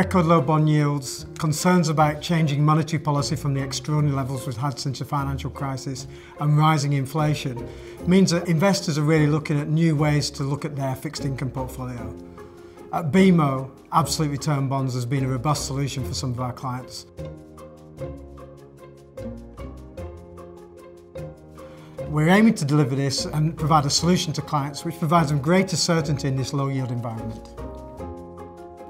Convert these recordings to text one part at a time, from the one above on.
record low bond yields, concerns about changing monetary policy from the extraordinary levels we've had since the financial crisis, and rising inflation means that investors are really looking at new ways to look at their fixed income portfolio. At BMO, absolute return bonds has been a robust solution for some of our clients. We're aiming to deliver this and provide a solution to clients which provides them greater certainty in this low yield environment.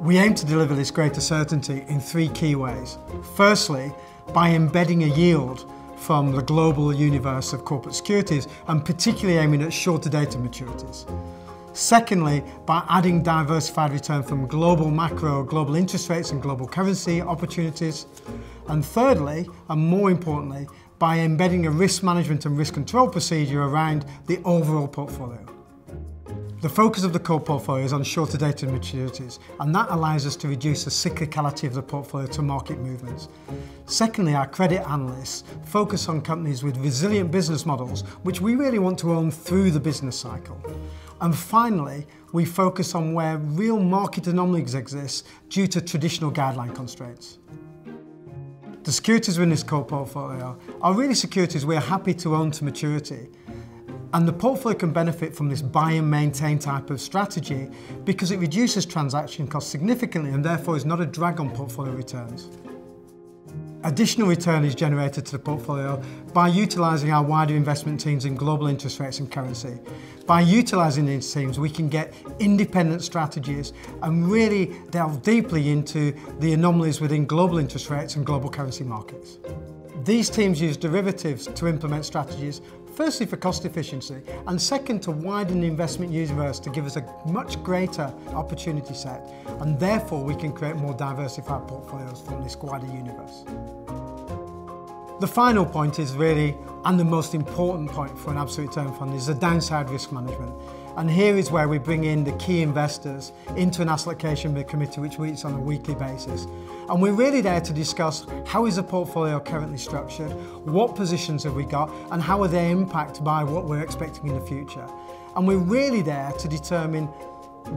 We aim to deliver this greater certainty in three key ways. Firstly, by embedding a yield from the global universe of corporate securities and particularly aiming at shorter dated maturities. Secondly, by adding diversified return from global macro, global interest rates and global currency opportunities. And thirdly, and more importantly, by embedding a risk management and risk control procedure around the overall portfolio. The focus of the core portfolio is on shorter dated maturities, and that allows us to reduce the cyclicality of the portfolio to market movements. Secondly, our credit analysts focus on companies with resilient business models, which we really want to own through the business cycle. And finally, we focus on where real market anomalies exist due to traditional guideline constraints. The securities within this core portfolio are really securities we're happy to own to maturity. And the portfolio can benefit from this buy and maintain type of strategy because it reduces transaction costs significantly and therefore is not a drag on portfolio returns. Additional return is generated to the portfolio by utilising our wider investment teams in global interest rates and currency. By utilising these teams, we can get independent strategies and really delve deeply into the anomalies within global interest rates and global currency markets. These teams use derivatives to implement strategies, firstly for cost efficiency, and second to widen the investment universe to give us a much greater opportunity set, and therefore we can create more diversified portfolios from this wider universe. The final point is really, and the most important point for an absolute return fund, is the downside risk management. And here is where we bring in the key investors into an asset allocation committee which meets on a weekly basis. And we're really there to discuss how is the portfolio currently structured, what positions have we got, and how are they impacted by what we're expecting in the future. And we're really there to determine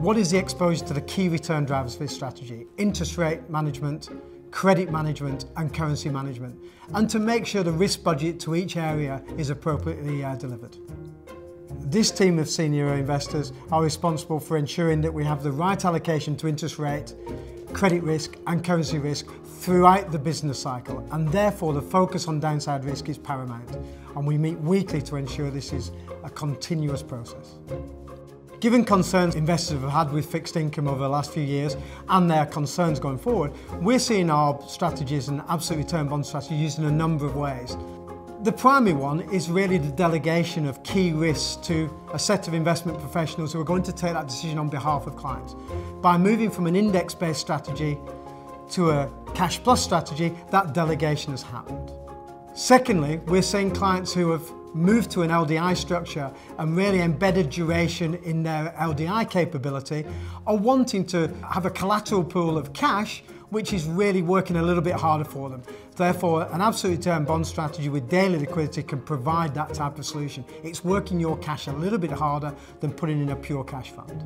what is the exposure to the key return drivers for this strategy: interest rate management, credit management and currency management, and to make sure the risk budget to each area is appropriately delivered. This team of senior investors are responsible for ensuring that we have the right allocation to interest rate, credit risk and currency risk throughout the business cycle, and therefore the focus on downside risk is paramount, and we meet weekly to ensure this is a continuous process. Given concerns investors have had with fixed income over the last few years and their concerns going forward, we're seeing our strategies and absolute return bond strategy used in a number of ways. The primary one is really the delegation of key risks to a set of investment professionals who are going to take that decision on behalf of clients. By moving from an index-based strategy to a cash plus strategy, that delegation has happened. Secondly, we're seeing clients who have moved to an LDI structure and really embedded duration in their LDI capability are wanting to have a collateral pool of cash which is really working a little bit harder for them. Therefore, an absolute return bond strategy with daily liquidity can provide that type of solution. It's working your cash a little bit harder than putting in a pure cash fund.